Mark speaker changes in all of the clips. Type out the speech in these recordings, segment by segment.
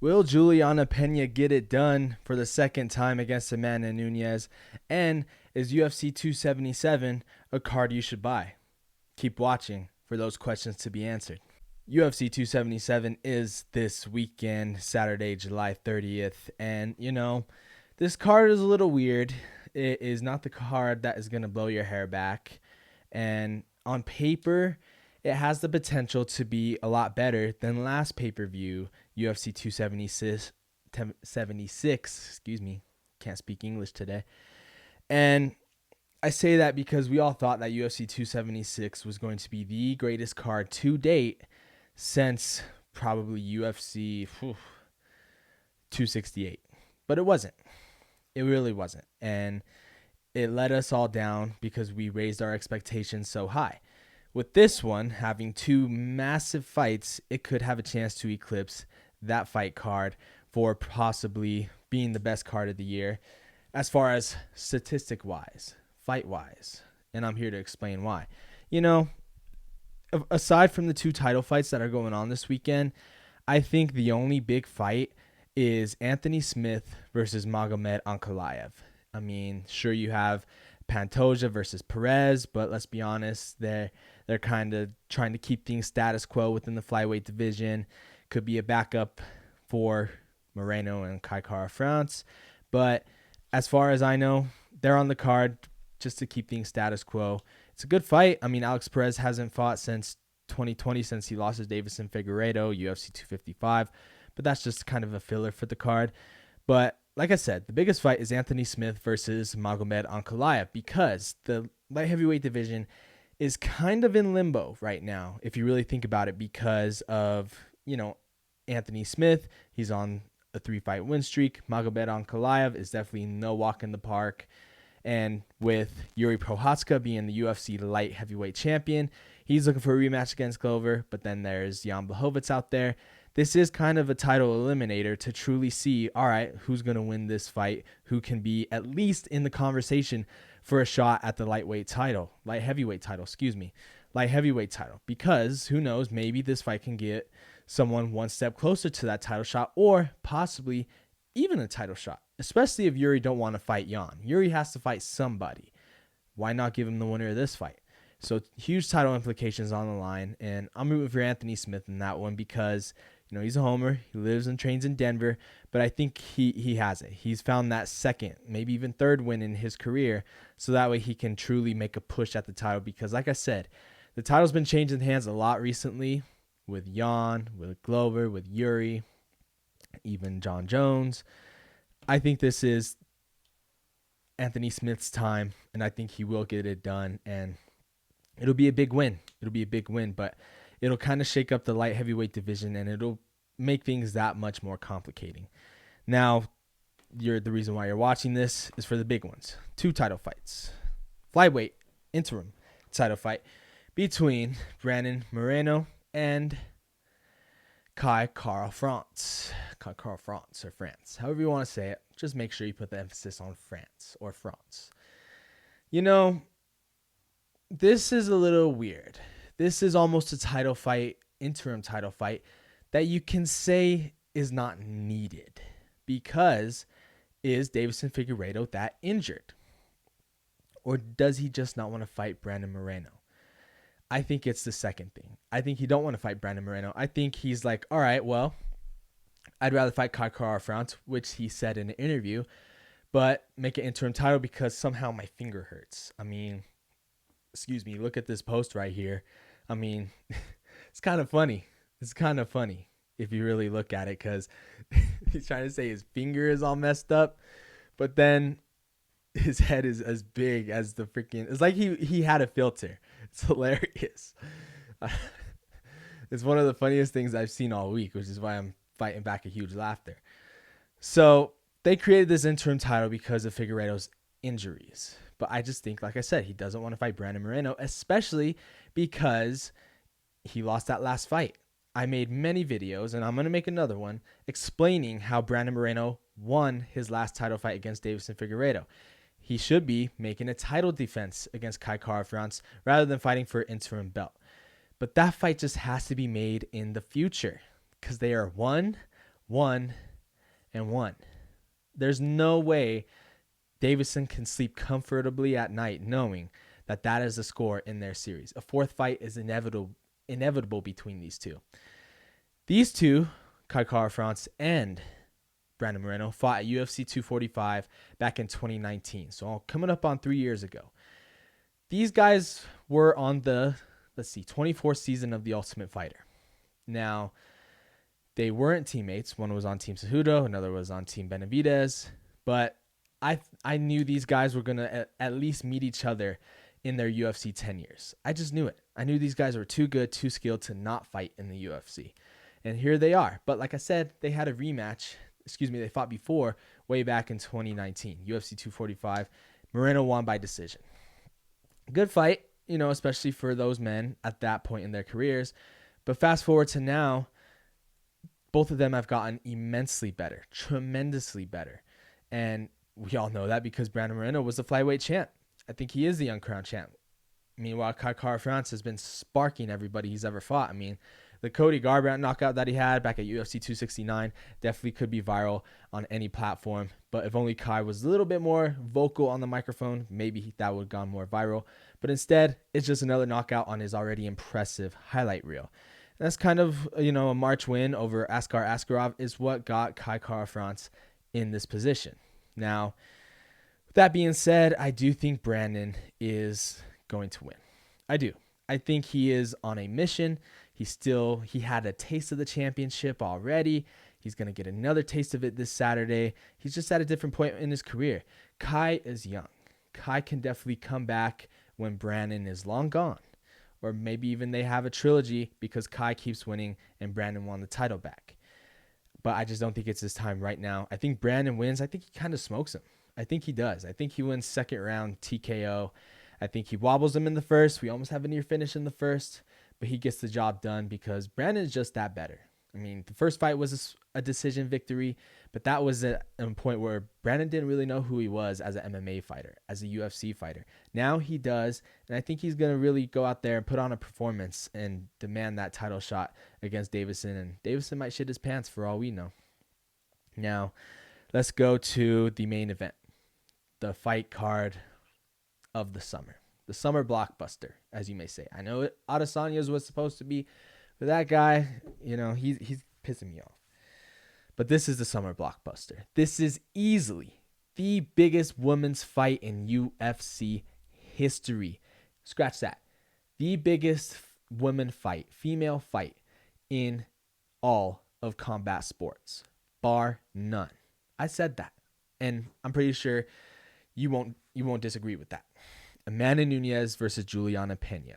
Speaker 1: Will Juliana Pena get it done for the second time against Amanda Nunes? And is UFC 277 a card you should buy? Keep watching for those questions to be answered. UFC 277 is this weekend, Saturday, July 30th. And, this card is a little weird. It is not the card that is going to blow your hair back. And on paper, it has the potential to be a lot better than last pay-per-view, UFC 276. Excuse me, can't speak English today. And I say that because we all thought that UFC 276 was going to be the greatest card to date since probably UFC 268. But it wasn't. It really wasn't. And it let us all down because we raised our expectations so high. With this one having two massive fights, it could have a chance to eclipse that fight card for possibly being the best card of the year as far as statistic-wise, fight-wise. And I'm here to explain why. Aside from the two title fights that are going on this weekend, I think the only big fight is Anthony Smith versus Magomed Ankalaev. I mean, sure, you have Pantoja versus Perez, but let's be honest, they're kind of trying to keep things status quo within the flyweight division. Could be a backup for Moreno and Kai Kara France, but as far as I know, they're on the card just to keep things status quo. It's a good fight. I mean, Alex Perez hasn't fought since 2020, since he lost to Davison Figueiredo, UFC 255, but that's just kind of a filler for the card. But like I said, the biggest fight is Anthony Smith versus Magomed Ankalaev because the light heavyweight division is kind of in limbo right now, if you really think about it, because of, Anthony Smith. He's on a 3-fight win streak. Magomed Ankalaev is definitely no walk in the park. And with Yuri Prochazka being the UFC light heavyweight champion, he's looking for a rematch against Glover. But then there's Jan Blachowicz out there. This is kind of a title eliminator to truly see, all right, who's going to win this fight, who can be at least in the conversation for a shot at the light heavyweight title. Because who knows, maybe this fight can get someone one step closer to that title shot or possibly even a title shot, especially if Yuri don't want to fight Jan. Yuri has to fight somebody. Why not give him the winner of this fight? So huge title implications on the line, and I'm rooting for Anthony Smith in that one because he's a homer. He lives and trains in Denver, but I think he has it. He's found that second, maybe even third win in his career, so that way he can truly make a push at the title because, like I said, the title's been changing hands a lot recently with Jan, with Glover, with Yuri, even John Jones. I think this is Anthony Smith's time, and I think he will get it done, and it'll be a big win. But it'll kind of shake up the light heavyweight division, and it'll make things that much more complicating. Now, the reason why you're watching this is for the big ones. 2 title fights. Flyweight interim title fight between Brandon Moreno and Kai Kara France. Kai Kara France or France. However you want to say it. Just make sure you put the emphasis on France or France. This is a little weird. This is almost a title fight, interim title fight, that you can say is not needed because is Davison Figueiredo that injured? Or does he just not want to fight Brandon Moreno? I think it's the second thing. I think he don't want to fight Brandon Moreno. I think he's like, all right, well, I'd rather fight Kai Kara France, which he said in an interview, but make an interim title because somehow my finger hurts. I mean, excuse me, look at this post right here. I mean, it's kind of funny. It's kind of funny if you really look at it because he's trying to say his finger is all messed up, but then his head is as big as the freaking... It's like he had a filter. It's hilarious. It's one of the funniest things I've seen all week, which is why I'm fighting back a huge laughter. So they created this interim title because of Figueiredo's injuries. But I just think, like I said, he doesn't want to fight Brandon Moreno, especially because he lost that last fight. I made many videos, and I'm going to make another one, explaining how Brandon Moreno won his last title fight against Davison Figueiredo. He should be making a title defense against Kai Kara France rather than fighting for an interim belt. But that fight just has to be made in the future because they are one 1 and 1. There's no way Davison can sleep comfortably at night knowing that that is the score in their series. A fourth fight is inevitable between these two. These two, Kai Kara-France and Brandon Moreno, fought at UFC 245 back in 2019. So coming up on 3 years ago. These guys were on the, 24th season of The Ultimate Fighter. Now, they weren't teammates. One was on Team Cejudo, another was on Team Benavidez. But I knew these guys were going to at least meet each other in their UFC 10 years. I just knew it. I knew these guys were too good, too skilled to not fight in the UFC. And here they are. But like I said, they had a rematch. They fought before way back in 2019, UFC 245. Moreno won by decision. Good fight, especially for those men at that point in their careers. But fast forward to now, both of them have gotten immensely better, tremendously better. And we all know that because Brandon Moreno was the flyweight champ. I think he is the uncrowned champ. Meanwhile, Kai Kara-France has been sparking everybody he's ever fought. I mean, the Cody Garbrandt knockout that he had back at UFC 269 definitely could be viral on any platform. But if only Kai was a little bit more vocal on the microphone, maybe that would have gone more viral. But instead, it's just another knockout on his already impressive highlight reel. And that's kind of, a March win over Askar Askarov is what got Kai Kara-France in this position. Now, with that being said, I do think Brandon is going to win. I do. I think he is on a mission. He had a taste of the championship already. He's going to get another taste of it this Saturday. He's just at a different point in his career. Kai is young. Kai can definitely come back when Brandon is long gone. Or maybe even they have a trilogy because Kai keeps winning and Brandon won the title back. But I just don't think it's his time right now. I think Brandon wins. I think he kind of smokes him. I think he does. I think he wins second round TKO. I think he wobbles him in the first. We almost have a near finish in the first. But he gets the job done because Brandon is just that better. I mean, the first fight was a decision victory, but that was a point where Brandon didn't really know who he was as an MMA fighter, as a UFC fighter. Now he does, and I think he's going to really go out there and put on a performance and demand that title shot against Davison, and Davison might shit his pants for all we know. Now, let's go to the main event, the fight card of the summer. The summer blockbuster, as you may say. I know Adesanya's was supposed to be, but that guy, he's pissing me off. But this is the summer blockbuster. This is easily the biggest women's fight in UFC history. Scratch that. The biggest female fight in all of combat sports, bar none. I said that, and I'm pretty sure you won't disagree with that. Amanda Nunes versus Juliana Pena.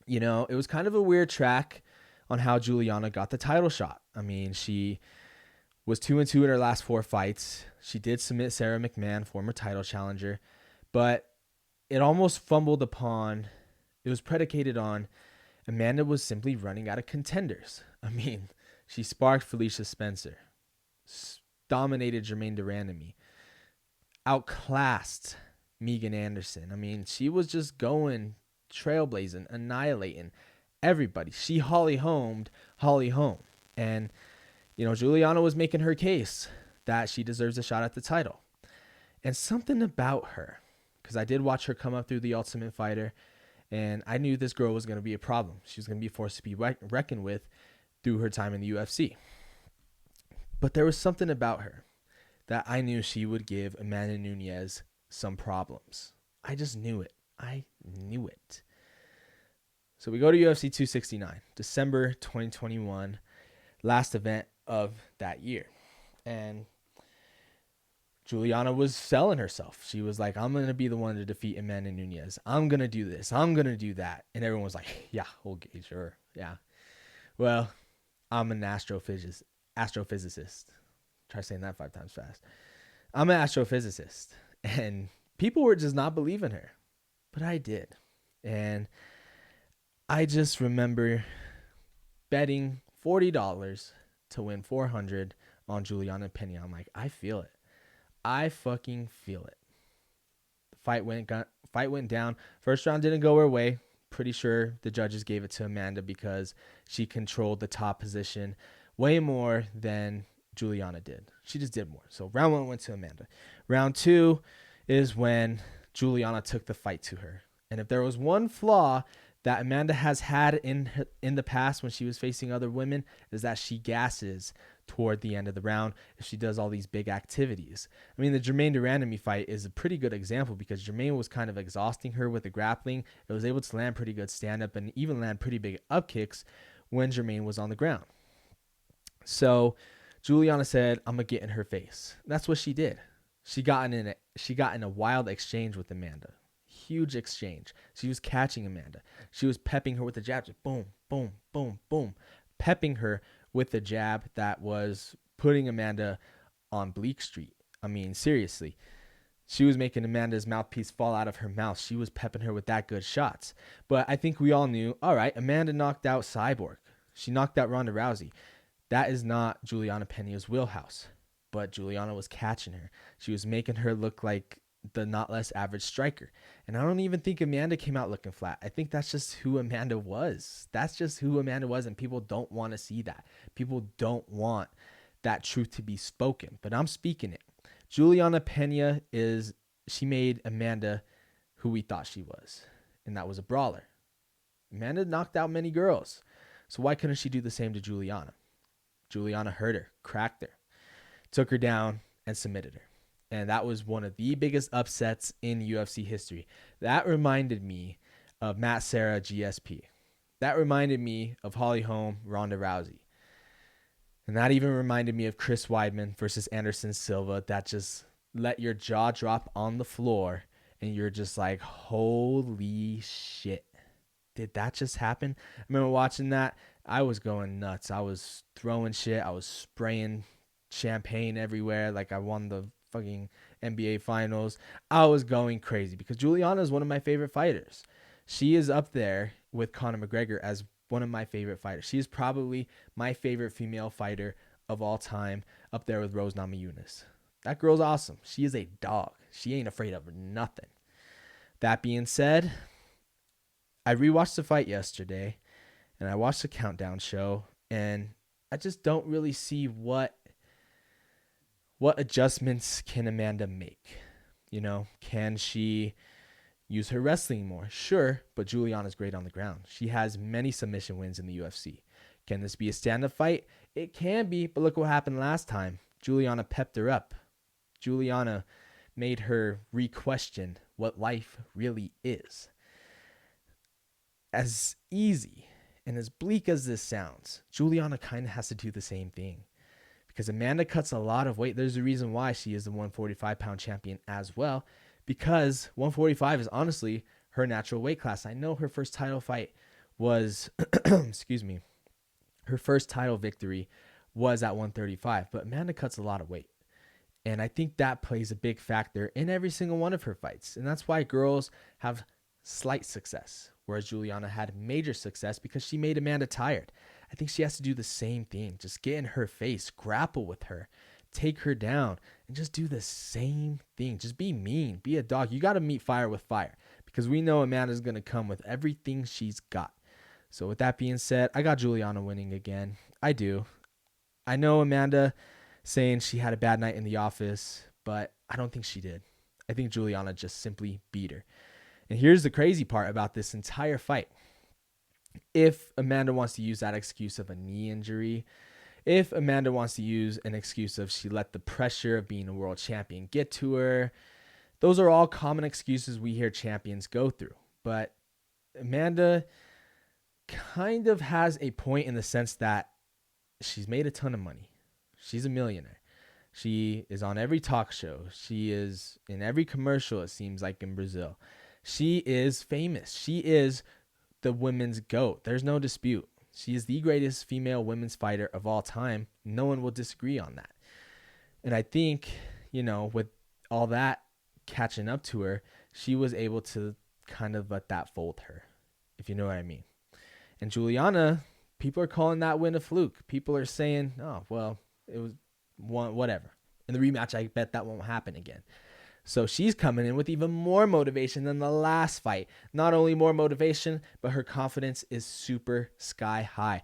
Speaker 1: It was kind of a weird track on how Juliana got the title shot. I mean, she was 2-2 in her last 4 fights. She did submit Sarah McMahon, former title challenger, but it almost fumbled upon, it was predicated on Amanda was simply running out of contenders. I mean, she sparked Felicia Spencer, dominated Jermaine Durandamy, outclassed Megan Anderson. I mean, she was just going, trailblazing, annihilating everybody. She Holly-homed Holly Holm. And, Juliana was making her case that she deserves a shot at the title. And something about her, because I did watch her come up through the Ultimate Fighter, and I knew this girl was going to be a problem. She was going to be a force to be reckoned with through her time in the UFC. But there was something about her that I knew she would give Amanda Nunes some problems. I just knew it. I knew it. So we go to UFC 269, December 2021, last event of that year. And Juliana was selling herself. She was like, I'm going to be the one to defeat Amanda Nunes. I'm going to do this. I'm going to do that. And everyone was like, yeah, okay, sure. Yeah. Well, I'm an astrophysicist. Try saying that 5 times fast. I'm an astrophysicist. And people were just not believing her. But I did. And I just remember betting $40 to win $400 on Juliana Pena. I'm like, I feel it. I fucking feel it. The fight went down. First round didn't go her way. Pretty sure the judges gave it to Amanda because she controlled the top position, way more than Juliana did. She just did more. So round 1 went to Amanda. Round 2 is when Juliana took the fight to her. And if there was one flaw that Amanda has had in the past when she was facing other women, is that she gasses toward the end of the round if she does all these big activities. I mean, the Jermaine Durandamy fight is a pretty good example because Jermaine was kind of exhausting her with the grappling. It was able to land pretty good stand-up and even land pretty big up kicks when Jermaine was on the ground. So Juliana said, I'm going to get in her face. That's what she did. She got in a wild exchange with Amanda. Huge exchange. She was catching Amanda. She was pepping her with the jabs. Boom, boom, boom, boom. Pepping her with the jab that was putting Amanda on Bleak Street. I mean, seriously. She was making Amanda's mouthpiece fall out of her mouth. She was pepping her with that good shots. But I think we all knew, all right, Amanda knocked out Cyborg. She knocked out Ronda Rousey. That is not Juliana Pena's wheelhouse. But Juliana was catching her. She was making her look like the not less average striker. And I don't even think Amanda came out looking flat. I think that's just who Amanda was. That's just who Amanda was, and people don't want to see that. People don't want that truth to be spoken, but I'm speaking it. Juliana Pena she made Amanda who we thought she was, and that was a brawler. Amanda knocked out many girls, so why couldn't she do the same to Juliana? Juliana hurt her, cracked her, took her down, and submitted her. And that was one of the biggest upsets in UFC history. That reminded me of Matt Serra, GSP. That reminded me of Holly Holm, Ronda Rousey. And that even reminded me of Chris Weidman versus Anderson Silva. That just let your jaw drop on the floor. And you're just like, holy shit. Did that just happen? I remember watching that. I was going nuts. I was throwing shit. I was spraying champagne everywhere like I won the fucking NBA finals. I was going crazy because Juliana is one of my favorite fighters. She is up there with Conor McGregor as one of my favorite fighters. She is probably my favorite female fighter of all time, up there with Rose Namajunas. That girl's awesome. She is a dog. She ain't afraid of nothing. That being said, I rewatched the fight yesterday and I watched the countdown show, and I just don't really see what adjustments can Amanda make? You know, can she use her wrestling more? Sure, but Juliana's great on the ground. She has many submission wins in the UFC. Can this be a stand-up fight? It can be, but look what happened last time. Juliana pepped her up. Juliana made her re-question what life really is. As easy and as bleak as this sounds, Juliana kind of has to do the same thing. Because Amanda cuts a lot of weight. There's a reason why she is the 145-pound champion as well. Because 145 is honestly her natural weight class. I know her first title fight was, her first title victory was at 135. But Amanda cuts a lot of weight. And I think that plays a big factor in every single one of her fights. And that's why girls have slight success. Whereas Juliana had major success because she made Amanda tired. I think she has to do the same thing. Just get in her face, grapple with her, take her down, and just do the same thing. Just be mean, be a dog. You got to meet fire with fire because we know Amanda's going to come with everything she's got. So with that being said, I got Juliana winning again. I do. I know Amanda saying she had a bad night in the office, but I don't think she did. I think Juliana just simply beat her. And here's the crazy part about this entire fight. If Amanda wants to use that excuse of a knee injury, if Amanda wants to use an excuse of she let the pressure of being a world champion get to her, those are all common excuses we hear champions go through. But Amanda kind of has a point in the sense that she's made a ton of money. She's a millionaire. She is on every talk show. She is in every commercial, it seems like, in Brazil. She is famous. She is the women's GOAT. There's no dispute. She is the greatest female women's fighter of all time. No one will disagree on that. And I think, with all that catching up to her, she was able to kind of let that fold her, if you know what I mean. And Juliana, people are calling that win a fluke. People are saying, oh, well, it was one, whatever. In the rematch, I bet that won't happen again. So she's coming in with even more motivation than the last fight. Not only more motivation, but her confidence is super sky high.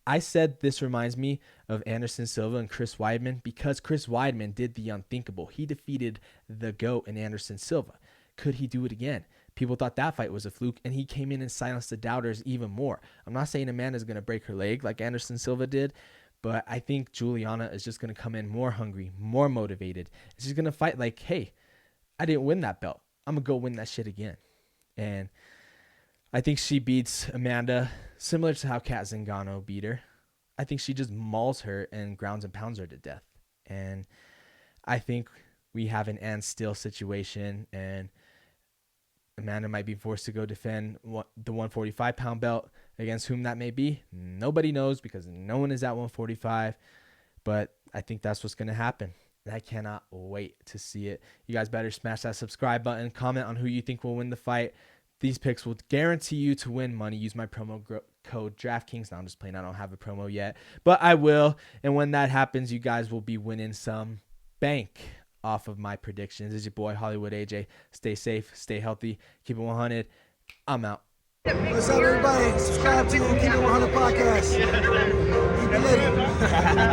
Speaker 1: I said this reminds me of Anderson Silva and Chris Weidman because Chris Weidman did the unthinkable. He defeated the GOAT in Anderson Silva. Could he do it again? People thought that fight was a fluke, and he came in and silenced the doubters even more. I'm not saying Amanda's going to break her leg like Anderson Silva did, but I think Juliana is just going to come in more hungry, more motivated. She's going to fight like, hey, I didn't win that belt. I'm going to go win that shit again. And I think she beats Amanda similar to how Kat Zingano beat her. I think she just mauls her and grounds and pounds her to death. And I think we have an Ann Steele situation, and Amanda might be forced to go defend the 145-pound belt against whom that may be. Nobody knows because no one is at 145, but I think that's what's going to happen. And I cannot wait to see it. You guys better smash that subscribe button. Comment on who you think will win the fight. These picks will guarantee you to win money. Use my promo code DraftKings. Now I'm just playing. I don't have a promo yet, but I will. And when that happens, you guys will be winning some bank off of my predictions. This is your boy Hollywood AJ. Stay safe, stay healthy, keep it 100. I'm out.
Speaker 2: What's up, everybody? Subscribe to the Keep It 100 podcast. Keep it lit.